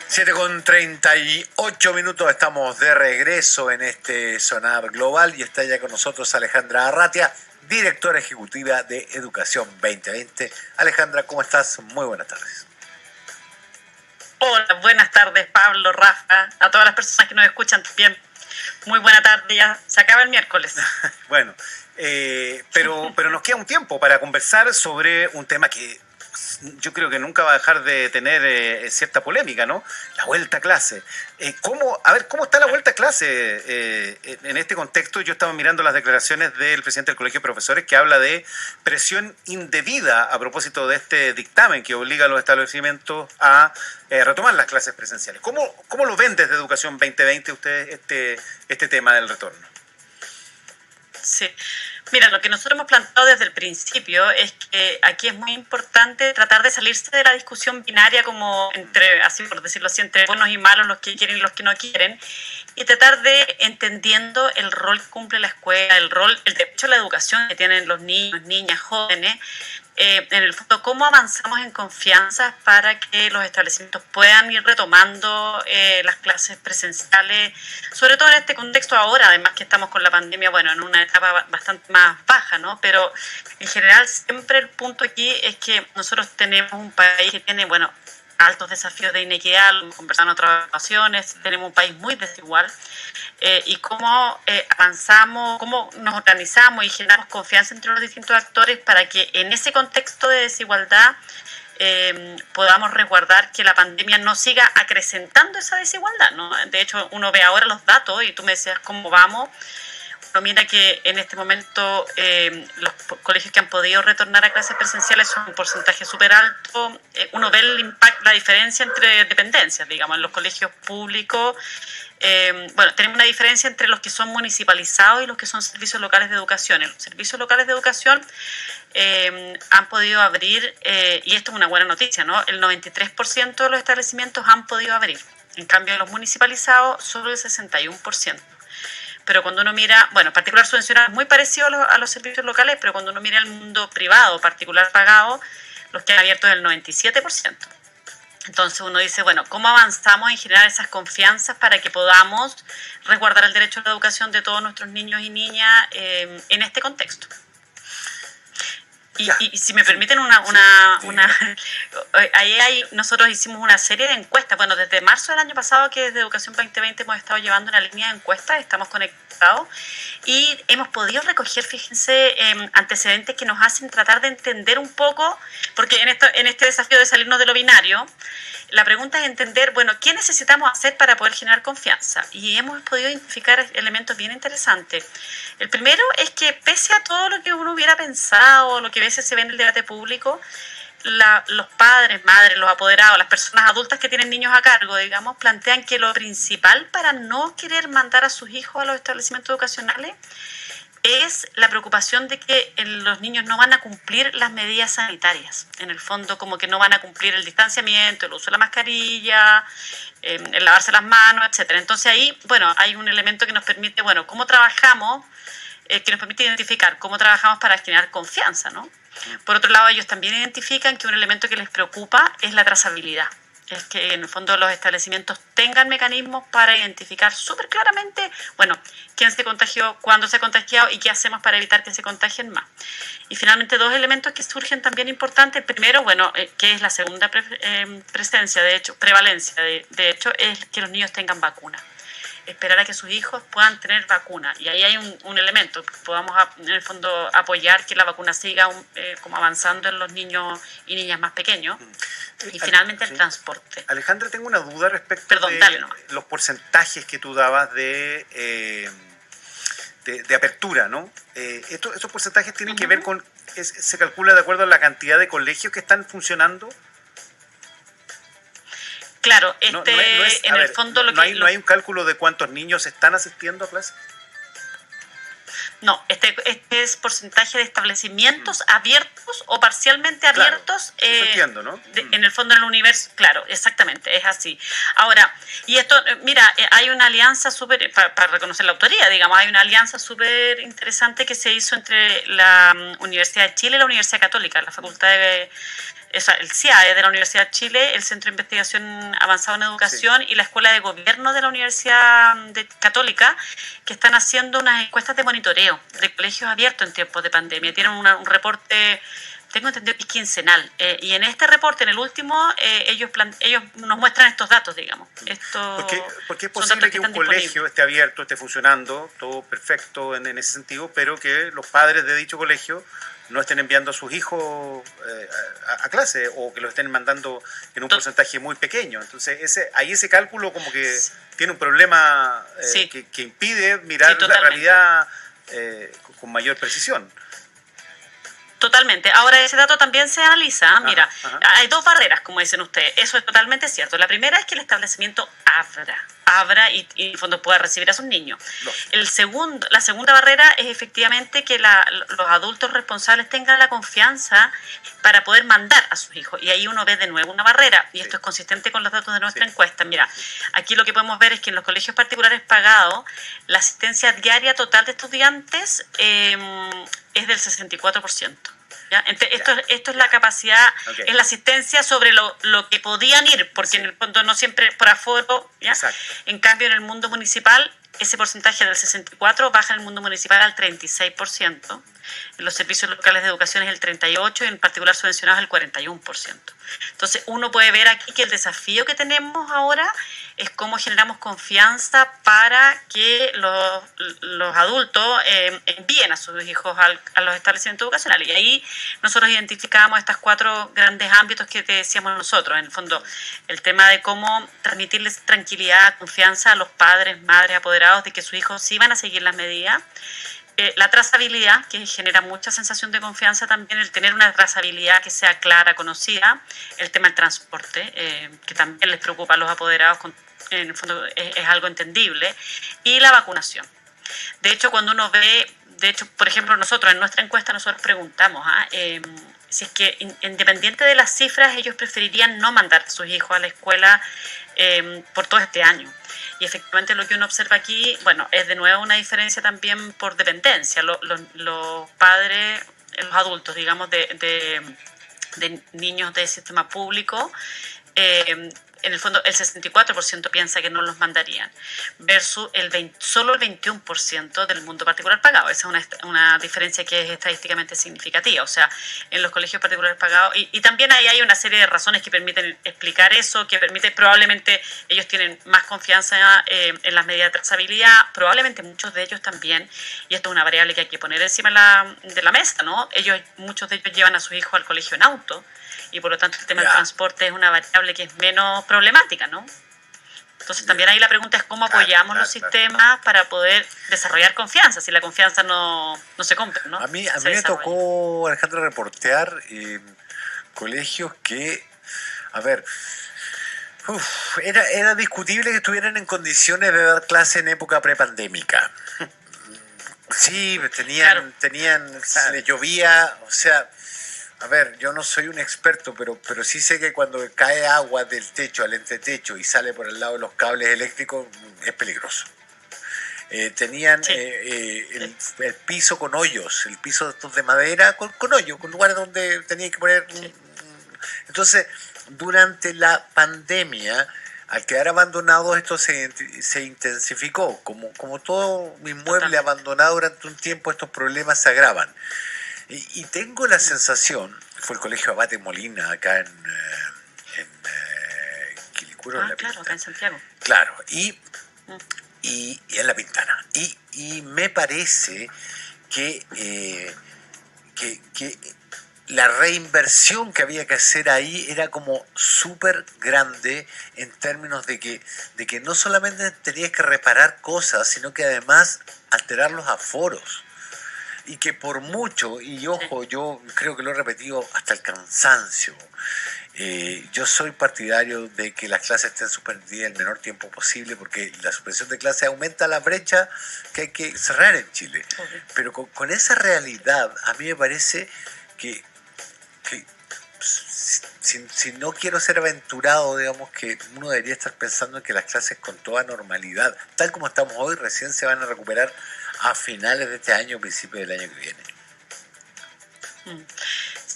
7:38, estamos de regreso en este Sonar Global y está ya con nosotros Alejandra Arratia, directora ejecutiva de Educación 2020. Alejandra, ¿cómo estás? Muy buenas tardes. Hola, buenas tardes Pablo, Rafa, a todas las personas que nos escuchan también. Muy buena tarde, ya se acaba el miércoles. Bueno, pero nos queda un tiempo para conversar sobre un tema que yo creo que nunca va a dejar de tener cierta polémica, ¿no? La vuelta a clase. ¿Cómo está la vuelta a clase en este contexto? Yo estaba mirando las declaraciones del presidente del Colegio de Profesores que habla de presión indebida a propósito de este dictamen que obliga a los establecimientos a retomar las clases presenciales. ¿Cómo lo ven desde Educación 2020 ustedes este tema del retorno? Sí. Mira, lo que nosotros hemos planteado desde el principio es que aquí es muy importante tratar de salirse de la discusión binaria como entre, así por decirlo así, entre buenos y malos, los que quieren y los que no quieren, y tratar de entendiendo el rol que cumple la escuela, el derecho a la educación que tienen los niños, niñas, jóvenes, en el fondo, cómo avanzamos en confianza para que los establecimientos puedan ir retomando las clases presenciales, sobre todo en este contexto ahora, además que estamos con la pandemia, bueno, en una etapa bastante más baja, ¿no? Pero en general siempre el punto aquí es que nosotros tenemos un país que tiene, bueno, altos desafíos de inequidad, lo hemos conversado en otras ocasiones, tenemos un país muy desigual, y cómo avanzamos, cómo nos organizamos y generamos confianza entre los distintos actores para que en ese contexto de desigualdad podamos resguardar que la pandemia no siga acrecentando esa desigualdad, ¿no? De hecho, uno ve ahora los datos y tú me decías cómo vamos. Uno mira que en este momento los colegios que han podido retornar a clases presenciales son un porcentaje súper alto. Uno ve el impacto, la diferencia entre dependencias, digamos, en los colegios públicos. Bueno, tenemos una diferencia entre los que son municipalizados y los que son servicios locales de educación. En los servicios locales de educación han podido abrir, y esto es una buena noticia, ¿no? El 93% de los establecimientos han podido abrir. En cambio, en los municipalizados, solo el 61%. Pero cuando uno mira, bueno, particular subvencionado es muy parecido a los servicios locales, pero cuando uno mira el mundo privado, particular pagado, los que han abierto es el 97%. Entonces uno dice, bueno, ¿cómo avanzamos en generar esas confianzas para que podamos resguardar el derecho a la educación de todos nuestros niños y niñas en este contexto? Y si me permiten nosotros hicimos una serie de encuestas, bueno, desde marzo del año pasado que desde Educación 2020 hemos estado llevando una línea de encuestas, estamos conectados y hemos podido recoger, fíjense, antecedentes que nos hacen tratar de entender un poco, porque en este desafío de salirnos de lo binario, la pregunta es entender, bueno, ¿qué necesitamos hacer para poder generar confianza? Y hemos podido identificar elementos bien interesantes. El primero es que pese a todo lo que uno hubiera pensado, lo que a veces se ve en el debate público, los padres, madres, los apoderados, las personas adultas que tienen niños a cargo, digamos, plantean que lo principal para no querer mandar a sus hijos a los establecimientos educacionales es la preocupación de que los niños no van a cumplir las medidas sanitarias. En el fondo, como que no van a cumplir el distanciamiento, el uso de la mascarilla, el lavarse las manos, etcétera. Entonces ahí, bueno, hay un elemento que nos permite, bueno, cómo trabajamos, que nos permite identificar cómo trabajamos para generar confianza, ¿no? Por otro lado, ellos también identifican que un elemento que les preocupa es la trazabilidad. Es que en el fondo los establecimientos tengan mecanismos para identificar súper claramente, bueno, quién se contagió, cuándo se ha contagiado y qué hacemos para evitar que se contagien más. Y finalmente dos elementos que surgen también importantes. Primero, bueno, que es la segunda prevalencia, de hecho, es que los niños tengan vacuna. Esperar a que sus hijos puedan tener vacuna. Y ahí hay un elemento que podamos, en el fondo, apoyar que la vacuna siga como avanzando en los niños y niñas más pequeños. Y finalmente el transporte. Alejandra, tengo una duda respecto los porcentajes que tú dabas de apertura, ¿no? Estos porcentajes tienen que ver con, se calcula de acuerdo a la cantidad de colegios que están funcionando. Claro, en el fondo no hay un cálculo de cuántos niños están asistiendo a clases. No, este es porcentaje de establecimientos abiertos o parcialmente abiertos. Claro, eso entiendo, ¿no? En el fondo del universo, claro, exactamente, es así. Ahora, y esto, mira, hay una alianza súper, para reconocer la autoría, digamos, hay una alianza súper interesante que se hizo entre la Universidad de Chile y la Universidad Católica, la Facultad de el CIAE de la Universidad de Chile, el Centro de Investigación Avanzado en Educación y la Escuela de Gobierno de la Universidad Católica, que están haciendo unas encuestas de monitoreo de colegios abiertos en tiempos de pandemia. Tienen un reporte, tengo entendido que es quincenal, y en este reporte, en el último, ellos nos muestran estos datos, digamos. Porque es posible que un colegio esté abierto, esté funcionando, todo perfecto en ese sentido, pero que los padres de dicho colegio no estén enviando a sus hijos a clase, o que los estén mandando en un porcentaje muy pequeño. Entonces, ese cálculo como que tiene un problema que impide mirar la realidad con mayor precisión. Totalmente. Ahora, ese dato también se analiza. Mira, hay dos barreras, como dicen ustedes. Eso es totalmente cierto. La primera es que el establecimiento abra y en el fondo pueda recibir a sus niños. La segunda barrera es efectivamente que los adultos responsables tengan la confianza para poder mandar a sus hijos. Y ahí uno ve de nuevo una barrera, y esto es consistente con los datos de nuestra encuesta. Mira, aquí lo que podemos ver es que en los colegios particulares pagados, la asistencia diaria total de estudiantes es del 64%. ¿Ya? Esto es la capacidad, es la asistencia sobre lo que podían ir, porque en el fondo no siempre por aforo, ¿ya? En cambio en el mundo municipal ese porcentaje del 64% baja en el mundo municipal al 36%, en los servicios locales de educación es el 38% y en particular subvencionados el 41%. Entonces uno puede ver aquí que el desafío que tenemos ahora es cómo generamos confianza para que los adultos envíen a sus hijos a los establecimientos educacionales. Y ahí nosotros identificamos estos 4 grandes ámbitos que te decíamos nosotros. En el fondo, el tema de cómo transmitirles tranquilidad, confianza a los padres, madres, apoderados de que sus hijos sí van a seguir las medidas. La trazabilidad, que genera mucha sensación de confianza también, el tener una trazabilidad que sea clara, conocida, el tema del transporte, que también les preocupa a los apoderados, en el fondo es algo entendible, y la vacunación. De hecho, cuando uno ve, por ejemplo, nosotros en nuestra encuesta nosotros preguntamos si es que independiente de las cifras, ellos preferirían no mandar a sus hijos a la escuela por todo este año. Y efectivamente lo que uno observa aquí, bueno, es de nuevo una diferencia también por dependencia. Los padres, los adultos, digamos, de niños del sistema público, en el fondo el 64% piensa que no los mandarían, versus solo el 21% del mundo particular pagado. Esa es una diferencia que es estadísticamente significativa. O sea, en los colegios particulares pagados, y también ahí hay una serie de razones que permiten explicar eso, que permite, probablemente ellos tienen más confianza en las medidas de trazabilidad, probablemente muchos de ellos también, y esto es una variable que hay que poner encima de la mesa, ¿no? Muchos de ellos llevan a sus hijos al colegio en auto, y por lo tanto el tema del transporte es una variable que es menos problemática, ¿no? Entonces también ahí la pregunta es cómo apoyamos los sistemas para poder desarrollar confianza, si la confianza no se compra, ¿no? A mí me tocó, Alejandra, reportear colegios que, a ver, era discutible que estuvieran en condiciones de dar clase en época prepandémica. Sí, tenían, les llovía, o sea, a ver, yo no soy un experto, pero sí sé que cuando cae agua del techo al entretecho y sale por el lado de los cables eléctricos es peligroso. Tenían el piso con hoyos, el piso de madera con hoyos, con lugares donde tenían que poner... Entonces, durante la pandemia, al quedar abandonados, esto se intensificó. Como todo inmueble abandonado durante un tiempo, estos problemas se agravan. Y tengo la sensación, fue el Colegio Abate Molina acá en Quilicura. Claro, acá en Santiago. Claro, y en La Pintana. Y me parece que la reinversión que había que hacer ahí era como súper grande en términos de que no solamente tenías que reparar cosas, sino que además alterar los aforos. Y que por mucho, y ojo, yo creo que lo he repetido hasta el cansancio, yo soy partidario de que las clases estén suspendidas el menor tiempo posible, porque la suspensión de clases aumenta la brecha que hay que cerrar en Chile. Pero con esa realidad, a mí me parece que si no quiero ser aventurado, digamos que uno debería estar pensando en que las clases con toda normalidad, tal como estamos hoy, recién se van a recuperar a finales de este año o principios del año que viene.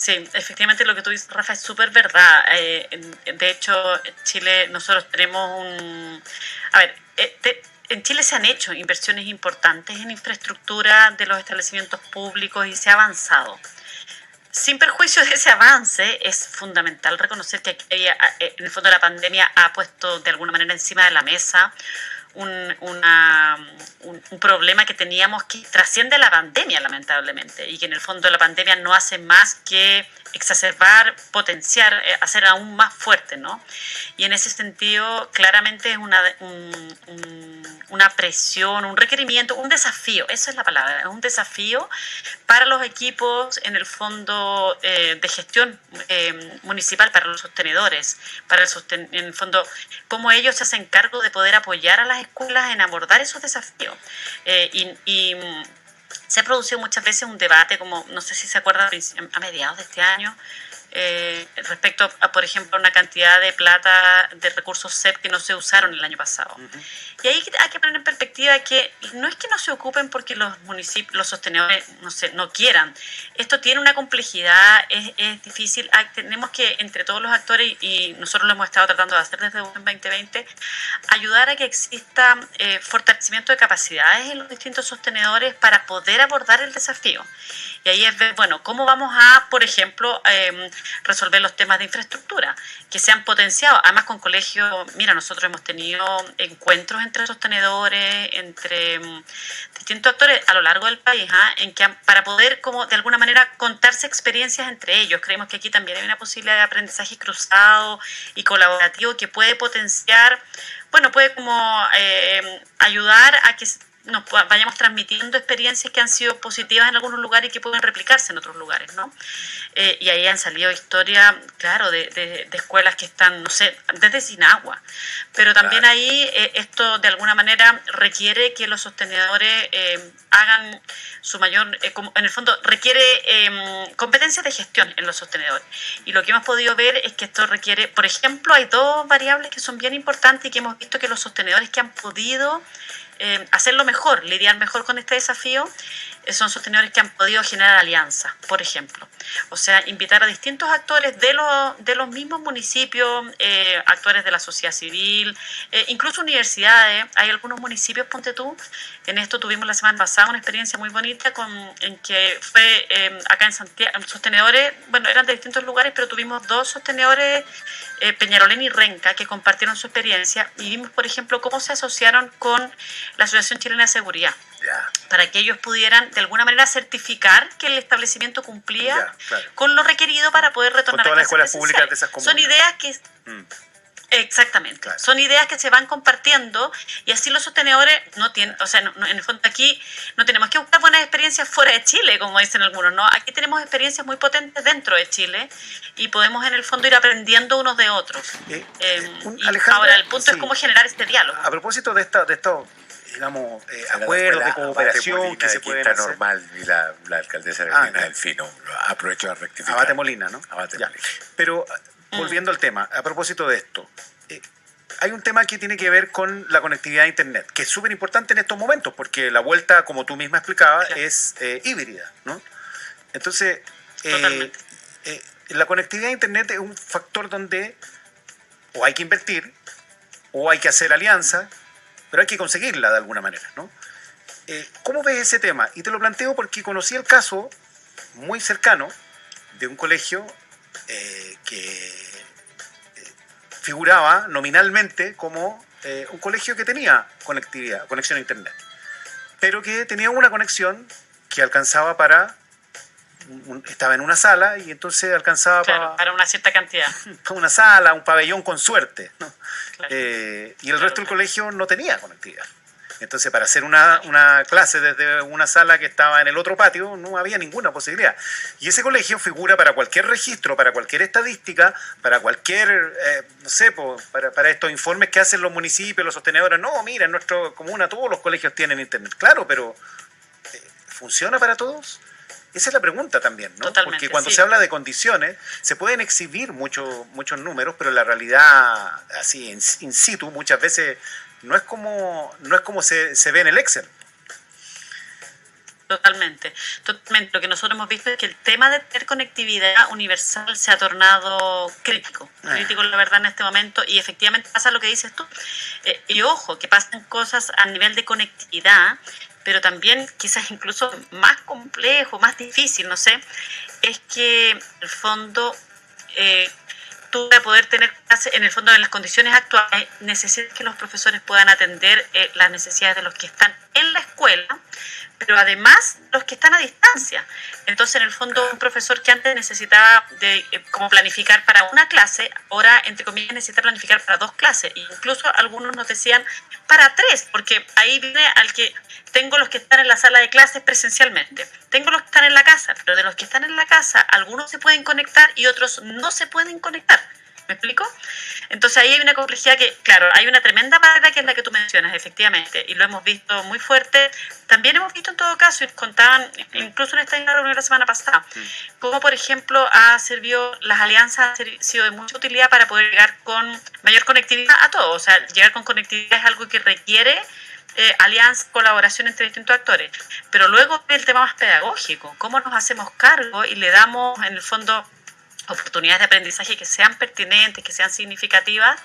Sí, efectivamente lo que tú dices, Rafa, es súper verdad. De hecho, en Chile nosotros tenemos un... A ver, en Chile se han hecho inversiones importantes en infraestructura de los establecimientos públicos y se ha avanzado. Sin perjuicio de ese avance, es fundamental reconocer que aquí, en el fondo la pandemia ha puesto de alguna manera encima de la mesa un problema que teníamos que trasciende la pandemia, lamentablemente, y que en el fondo la pandemia no hace más que exacerbar, potenciar, hacer aún más fuerte, ¿no? Y en ese sentido, claramente es una presión, un requerimiento, un desafío, esa es la palabra, es un desafío para los equipos, en el fondo de gestión municipal, para los sostenedores, en el fondo, cómo ellos se hacen cargo de poder apoyar a las escuelas en abordar esos desafíos. Se ha producido muchas veces un debate, como no sé si se acuerdan, a mediados de este año, respecto a, por ejemplo, una cantidad de plata de recursos CEP que no se usaron el año pasado. Uh-huh. Y ahí hay que poner en perspectiva que no es que no se ocupen porque los municipios, los sostenedores no quieran. Esto tiene una complejidad, es difícil. Tenemos que, entre todos los actores, y nosotros lo hemos estado tratando de hacer desde 2020, ayudar a que exista fortalecimiento de capacidades en los distintos sostenedores para poder abordar el desafío. Y ahí es ver, bueno, cómo vamos a, por ejemplo, resolver los temas de infraestructura, que se han potenciado. Además, con colegios, mira, nosotros hemos tenido encuentros entre sostenedores, entre distintos actores a lo largo del país, en que para poder, como de alguna manera, contarse experiencias entre ellos. Creemos que aquí también hay una posibilidad de aprendizaje cruzado y colaborativo que puede potenciar, bueno, puede como ayudar a que nos vayamos transmitiendo experiencias que han sido positivas en algunos lugares y que pueden replicarse en otros lugares, ¿no? Y ahí han salido historias, claro, de escuelas que están, no sé, desde sin agua. Pero también ahí esto de alguna manera requiere que los sostenedores hagan su mayor, en el fondo requiere competencias de gestión en los sostenedores. Y lo que hemos podido ver es que esto requiere, por ejemplo, hay dos variables que son bien importantes y que hemos visto que los sostenedores que han podido hacerlo mejor, lidiar mejor con este desafío, son sostenedores que han podido generar alianzas, por ejemplo. O sea, invitar a distintos actores de los mismos municipios, actores de la sociedad civil, incluso universidades. Hay algunos municipios, ponte tú, en esto tuvimos la semana pasada una experiencia muy bonita en que fue acá en Santiago, sostenedores, bueno, eran de distintos lugares, pero tuvimos dos sostenedores, Peñarolén y Renca, que compartieron su experiencia y vimos, por ejemplo, cómo se asociaron con la Asociación Chilena de Seguridad, para que ellos pudieran de alguna manera certificar que el establecimiento cumplía con lo requerido para poder retornar con todas las escuelas públicas de esas comunas. Son ideas que... Exactamente, son ideas que se van compartiendo y así los sostenedores no tienen, o sea, en el fondo aquí no tenemos que buscar buenas experiencias fuera de Chile, como dicen algunos, ¿no? Aquí tenemos experiencias muy potentes dentro de Chile y podemos en el fondo ir aprendiendo unos de otros. Ahora el punto es cómo generar este diálogo. A propósito de esto, digamos, acuerdos de cooperación que se pueden hacer. Normal, y la alcaldesa del Fino aprovecho a rectificar. Abate Molina, ¿no? Abate Molina. Pero volviendo al tema, a propósito de esto, hay un tema que tiene que ver con la conectividad a Internet, que es súper importante en estos momentos, porque la vuelta, como tú misma explicabas, es híbrida, ¿no? Entonces, la conectividad a Internet es un factor donde o hay que invertir, o hay que hacer alianza, pero hay que conseguirla de alguna manera, ¿no? ¿Cómo ves ese tema? Y te lo planteo porque conocí el caso muy cercano de un colegio que figuraba nominalmente como un colegio que tenía conexión a Internet, pero que tenía una conexión que alcanzaba para... estaba en una sala y entonces alcanzaba para una cierta cantidad. Para una sala, un pabellón con suerte, ¿no? Claro. Y el resto del colegio no tenía conectividad. Entonces, para hacer una clase desde una sala que estaba en el otro patio, no había ninguna posibilidad. Y ese colegio figura para cualquier registro, para cualquier estadística, para cualquier, no sé, para estos informes que hacen los municipios, los sostenedores. No, mira, en nuestra comuna todos los colegios tienen Internet. Claro, pero ¿funciona para todos? Esa es la pregunta también, ¿no? Totalmente, porque cuando se habla de condiciones, se pueden exhibir muchos números, pero la realidad, así, in situ, muchas veces no es como se ve en el Excel. Totalmente, totalmente. Lo que nosotros hemos visto es que el tema de tener conectividad universal se ha tornado crítico, crítico la verdad en este momento, y efectivamente pasa lo que dices tú. Y ojo, que pasan cosas a nivel de conectividad, pero también quizás incluso más complejo, más difícil, no sé, es que en el fondo tú para poder tener clases, en el fondo en las condiciones actuales, necesitas que los profesores puedan atender las necesidades de los que están en la escuela, pero además los que están a distancia. Entonces, en el fondo, un profesor que antes necesitaba de como planificar para una clase, ahora, entre comillas, necesita planificar para 2 clases. E incluso algunos nos decían para 3, porque ahí viene al que tengo los que están en la sala de clases presencialmente, tengo los que están en la casa, pero de los que están en la casa, algunos se pueden conectar y otros no se pueden conectar. ¿Me explico? Entonces ahí hay una complejidad que, claro, hay una tremenda barrera que es la que tú mencionas, efectivamente, y lo hemos visto muy fuerte. También hemos visto en todo caso, y contaban, incluso en esta reunión la semana pasada, cómo, por ejemplo, ha servido, las alianzas han sido de mucha utilidad para poder llegar con mayor conectividad a todo. O sea, llegar con conectividad es algo que requiere alianza, colaboración entre distintos actores. Pero luego el tema más pedagógico, cómo nos hacemos cargo y le damos, en el fondo, oportunidades de aprendizaje que sean pertinentes, que sean significativas,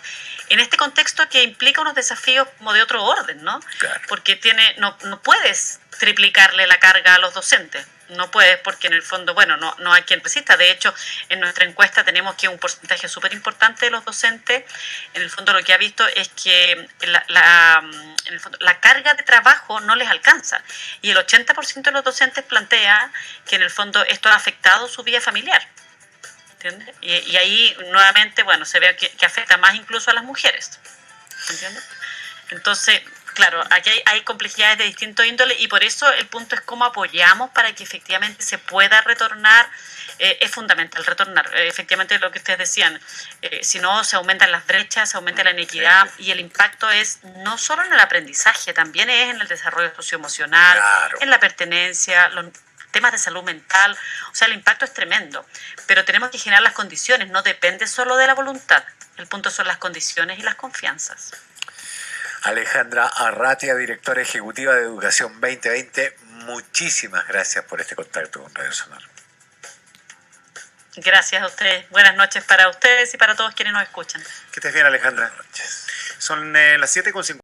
en este contexto que implica unos desafíos como de otro orden, ¿no? Claro. Porque no puedes triplicarle la carga a los docentes, no puedes, porque en el fondo, bueno, no hay quien resista. De hecho, en nuestra encuesta tenemos que un porcentaje súper importante de los docentes, en el fondo lo que ha visto es que en el fondo, la carga de trabajo no les alcanza, y el 80% de los docentes plantea que en el fondo esto ha afectado su vida familiar. ¿Entiendes? Y ahí nuevamente, bueno, se ve que afecta más incluso a las mujeres. ¿Entiendes? Entonces, claro, aquí hay complejidades de distinto índole, y por eso el punto es cómo apoyamos para que efectivamente se pueda retornar. Es fundamental retornar. Efectivamente, lo que ustedes decían, si no, se aumentan las brechas, se aumenta la inequidad, y el impacto es no solo en el aprendizaje, también es en el desarrollo socioemocional, Claro. en la pertenencia, los temas de salud mental. O sea, el impacto es tremendo, pero tenemos que generar las condiciones, no depende solo de la voluntad, el punto son las condiciones y las confianzas. Alejandra Arratia, directora ejecutiva de Educación 2020, muchísimas gracias por este contacto con Radio Sonar. Gracias a ustedes, buenas noches para ustedes y para todos quienes nos escuchan. Que estés bien, Alejandra. Buenas noches. Son las 7:50.